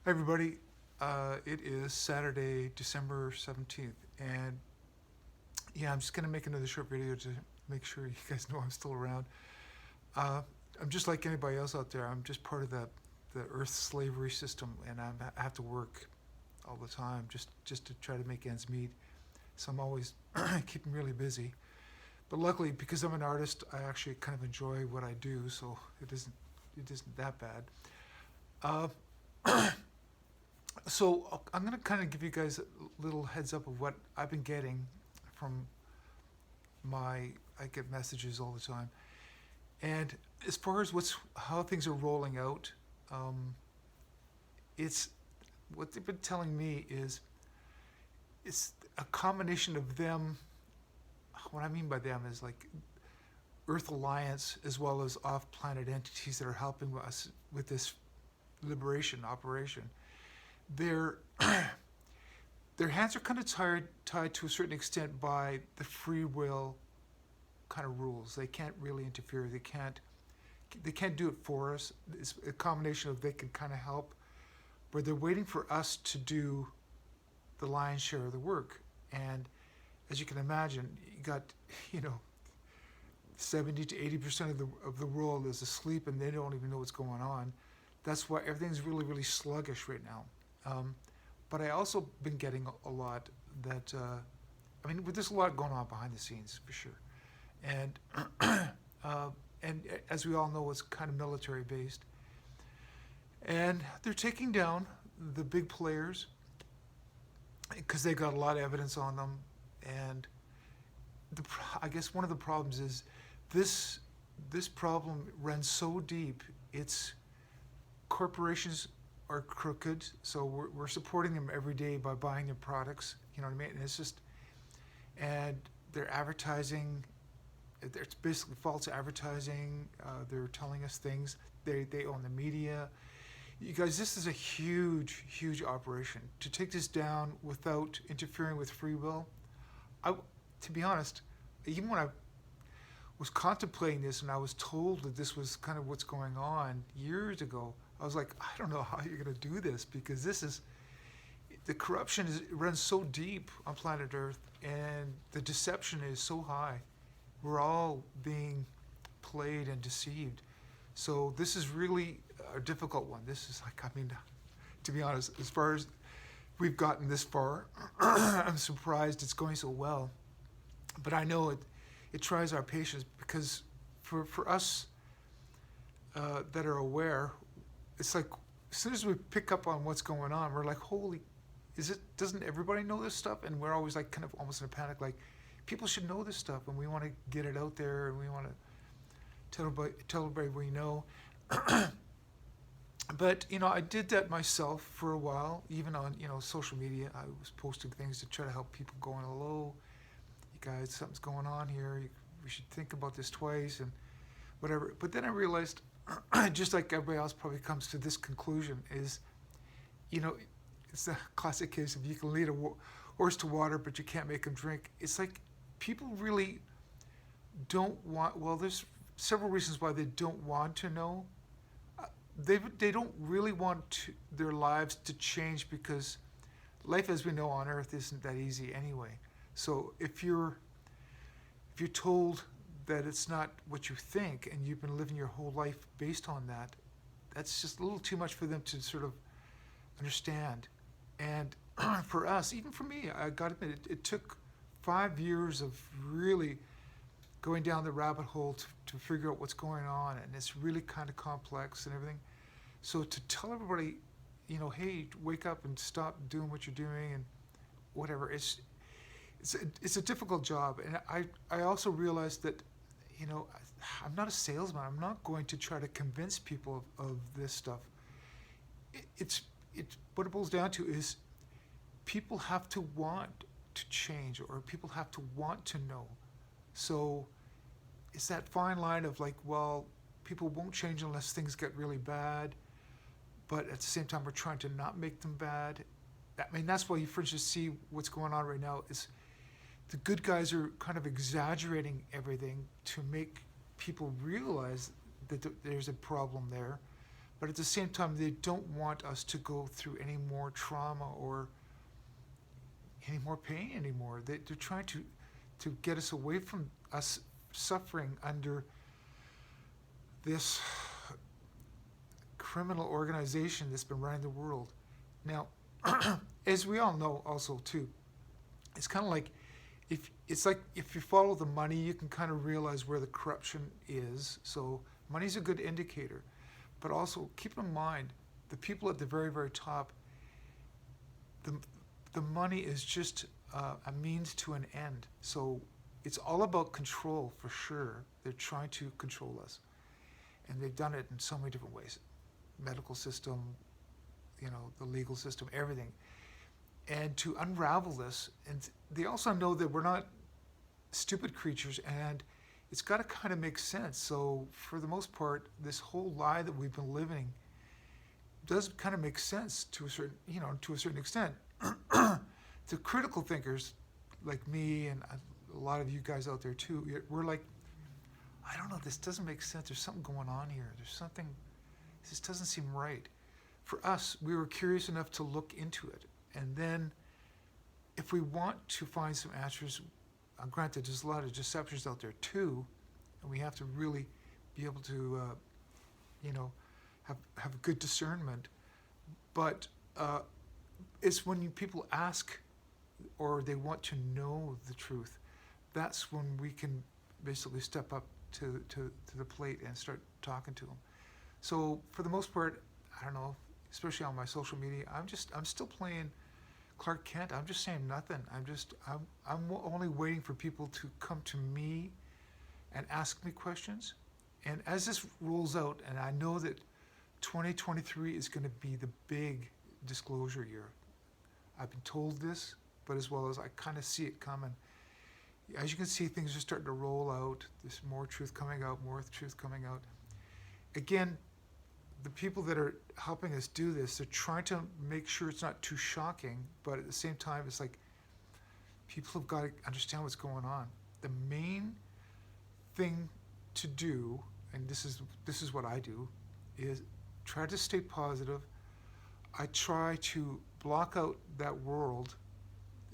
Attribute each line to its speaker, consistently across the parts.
Speaker 1: Hi, everybody. It is Saturday, December 17th. And yeah, I'm just going to make another short video to make sure you guys know I'm still around. Uh, I'm just like anybody else out there. I'm just part of the Earth slavery system, and I have to work all the time just to try to make ends meet. So I'm always keeping really busy. But luckily, because I'm an artist, I actually kind of enjoy what I do, so it isn't that bad. Uh, so I'm gonna kind of give you guys a little heads up of what I've been getting from my. I get messages all the time, and as far as how things are rolling out, um, it's what they've been telling me is it's a combination of them. What I mean by them is like Earth Alliance as well as off-planet entities that are helping us with this liberation operation. They're their hands are kind of tied to a certain extent by the free will kind of rules. They can't really interfere. They can't do it for us. It's a combination of they can kind of help, but they're waiting for us to do the lion's share of the work. And as you can imagine, you got you know 70 to 80% of the world is asleep and they don't even know what's going on. That's why everything's really sluggish right now. But I also been getting a lot that I mean, there's a lot going on behind the scenes for sure, and uh, and as we all know, it's kind of military based, and they're taking down the big players because they got a lot of evidence on them, and I guess one of the problems is this this problem runs so deep. It's corporations are crooked, so we're supporting them every day by buying their products. You know what I mean? And it's just and they're advertising. It's basically false advertising. They're telling us things. They own the media. You guys, this is a huge operation to take this down without interfering with free will. To be honest, even when I was contemplating this and I was told that this was kind of what's going on years ago, I was like, I don't know how you're going to do this because the corruption runs so deep on planet Earth and the deception is so high. We're all being played and deceived. So this is really a difficult one. This is like, I mean, to be honest, as far as we've gotten this far, I'm surprised it's going so well. But I know it tries our patience because for us that are aware, it's like as soon as we pick up on what's going on, we're like, holy, is it? Doesn't everybody know this stuff? And we're always like kind of almost in a panic, like people should know this stuff, and we want to get it out there, and we want to tell everybody we know. But I did that myself for a while, even on social media. I was posting things to try to help people going, hello, you guys, something's going on here. We should think about this twice and whatever. But then I realized, just like everybody else probably comes to this conclusion, is you know, it's a classic case of you can lead a horse to water, but you can't make him drink. It's like people really don't want. Well, there's several reasons why they don't want to know. They don't really want their lives to change because life as we know on Earth isn't that easy anyway. So if you're told that it's not what you think and you've been living your whole life based on that, that's just a little too much for them to sort of understand. And for us, even for me, I got to admit, it took 5 years of really going down the rabbit hole to figure out what's going on, and it's really kind of complex and everything. So to tell everybody, hey, wake up and stop doing what you're doing and whatever, it's a difficult job. And I also realized that, you know, I'm not a salesman. I'm not going to try to convince people of this stuff. It's what it boils down to is people have to want to change or people have to want to know. So it's that fine line of like, well, people won't change unless things get really bad, but at the same time, we're trying to not make them bad. I mean, that's why you, for instance, see what's going on right now is the good guys are kind of exaggerating everything to make people realize that there's a problem there. but at the same time, they don't want us to go through any more trauma or any more pain anymore. They're trying to get us away from us suffering under this criminal organization that's been running the world. Now, as we all know also too, it's kind of like if you follow the money, you can kind of realize where the corruption is. So money's a good indicator. But also keep in mind the people at the very, very top, the money is just a means to an end. So it's all about control for sure. They're trying to control us. And they've done it in so many different ways. Medical system, the legal system, everything. And to unravel this, and they also know that we're not stupid creatures, and it's got to kind of make sense. So for the most part, this whole lie that we've been living does kind of make sense to a certain extent. To critical thinkers like me and a lot of you guys out there too, we're like, I don't know, this doesn't make sense. There's something going on here. This doesn't seem right. For us, we were curious enough to look into it. And then if we want to find some answers, granted, there's a lot of deceptions out there too, and we have to really be able to, have good discernment. But it's when people ask or they want to know the truth, that's when we can basically step up to the plate and start talking to them. So for the most part, I don't know, especially on my social media, I'm still playing Clark Kent. I'm just saying nothing. I'm only waiting for people to come to me and ask me questions. And as this rolls out, and I know that 2023 is going to be the big disclosure year. I've been told this, but as well as I kind of see it coming. As you can see, things are starting to roll out. There's more truth coming out, Again, the people that are helping us do this, they're trying to make sure it's not too shocking, but at the same time, it's like people have got to understand what's going on. The main thing to do, and this is what I do, is try to stay positive. I try to block out that world,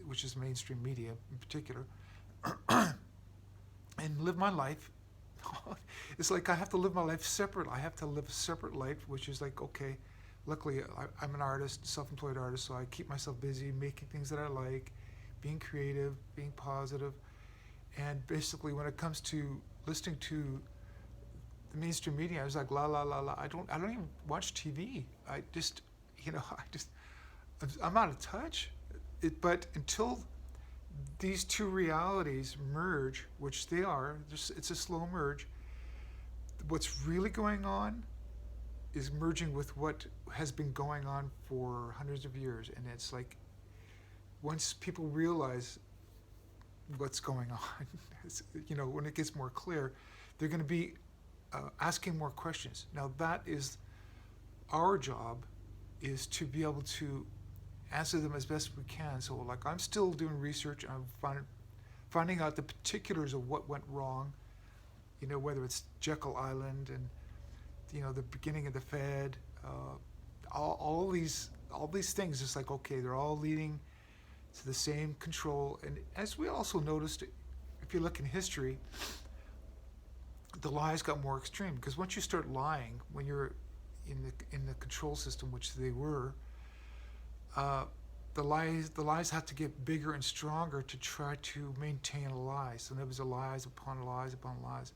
Speaker 1: which is mainstream media in particular, and live my life. It's like I have to live my life separate. I have to live a separate life, which is like, okay, luckily I'm an artist, self-employed artist, so I keep myself busy making things that I like, being creative, being positive. And basically when it comes to listening to the mainstream media, I was like, la la la la. I don't even watch TV. I'm out of touch. But until these two realities merge, which they are, it's a slow merge. What's really going on is merging with what has been going on for hundreds of years. And it's like, once people realize what's going on, when it gets more clear, they're going to be asking more questions. Now that is our job, is to be able to answer them as best we can. So like I'm still doing research, I'm finding out the particulars of what went wrong, whether it's Jekyll Island and the beginning of the Fed, all these things. It's like, okay, they're all leading to the same control. And as we also noticed, if you look in history, the lies got more extreme, because once you start lying, when you're in the control system, which they were, the lies have to get bigger and stronger to try to maintain a lie. So there was lies upon lies upon lies.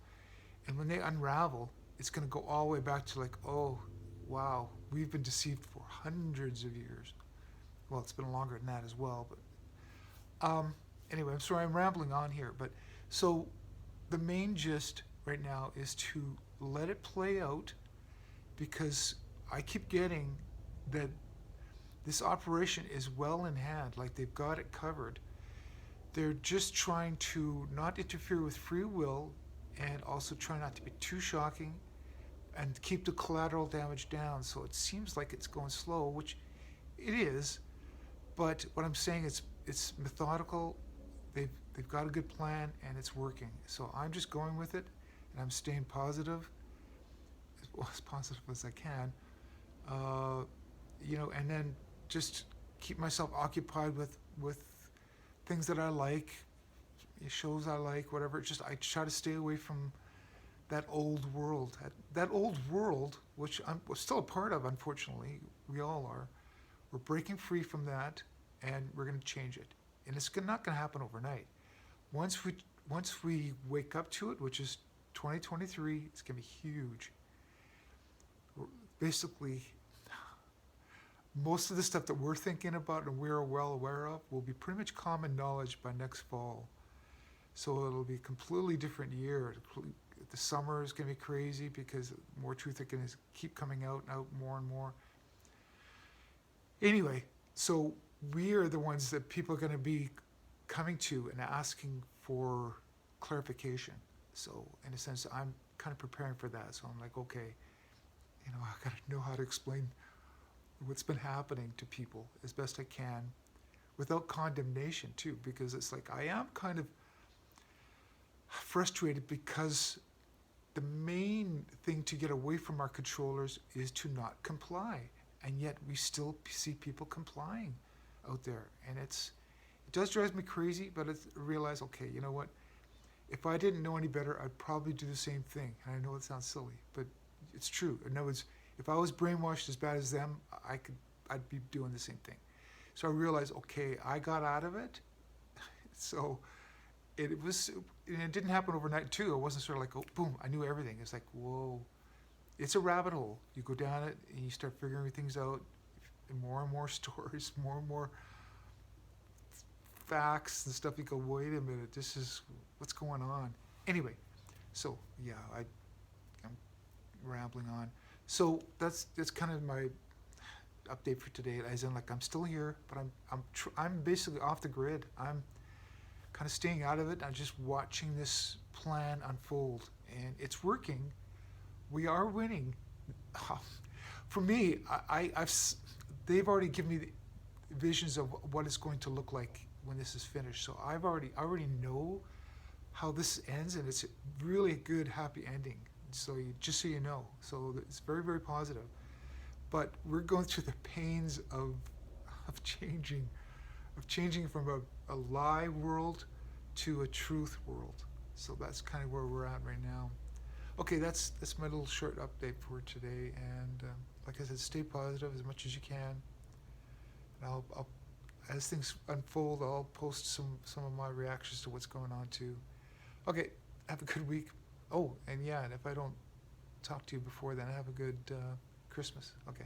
Speaker 1: And when they unravel, it's going to go all the way back to like, oh, wow, we've been deceived for hundreds of years. Well, it's been longer than that as well. But anyway, I'm sorry I'm rambling on here. But so the main gist right now is to let it play out, because I keep getting that this operation is well in hand, like they've got it covered. They're just trying to not interfere with free will, and also try not to be too shocking, and keep the collateral damage down. So it seems like it's going slow, which it is, but what I'm saying is it's methodical. They've got a good plan, and it's working. So I'm just going with it, and I'm staying positive as positive as I can. uh, and then just keep myself occupied with things that I like, shows I like, whatever. Just I try to stay away from that old world. That old world, which I'm still a part of, unfortunately, we all are. We're breaking free from that, and we're going to change it. And it's not going to happen overnight. Once we once we wake up to it, which is 2023, it's going to be huge. Basically, most of the stuff that we're thinking about and we're well aware of will be pretty much common knowledge by next fall. So it'll be a completely different year. The summer is going to be crazy because more truth are going to keep coming out and out more and more. Anyway, so we are the ones that people are going to be coming to and asking for clarification. So in a sense, I'm kind of preparing for that. So I'm like, okay, I got to know how to explain what's been happening to people as best I can without condemnation too, because it's like I am kind of frustrated because the main thing to get away from our controllers is to not comply, and yet we still see people complying out there, and it does drive me crazy. But I realize, okay, you know what, if I didn't know any better, I'd probably do the same thing. And I know it sounds silly, but it's true. In other words, if I was brainwashed as bad as them, I'd be doing the same thing. So I realized, okay, I got out of it. So it didn't happen overnight too. It wasn't sort of like, oh, boom, I knew everything. It's like, whoa, it's a rabbit hole. You go down it and you start figuring things out, and more stories, more and more facts and stuff. You go, wait a minute, this is what's going on. Anyway, so yeah, I'm rambling on. So that's kind of my update for today. As in, like, I'm still here, but I'm basically off the grid. I'm kind of staying out of it. I'm just watching this plan unfold, and it's working. We are winning. For me, they've already given me the visions of what it's going to look like when this is finished. So I already know how this ends, and it's really a good, happy ending. So just so you know, so it's very, very positive. But we're going through the pains of changing from a lie world to a truth world. So that's kind of where we're at right now. Okay, that's my little short update for today. And like I said, stay positive as much as you can. And I'll as things unfold, I'll post some of my reactions to what's going on too. Okay, have a good week. Oh, and yeah, and if I don't talk to you before then, have a good Christmas. Okay.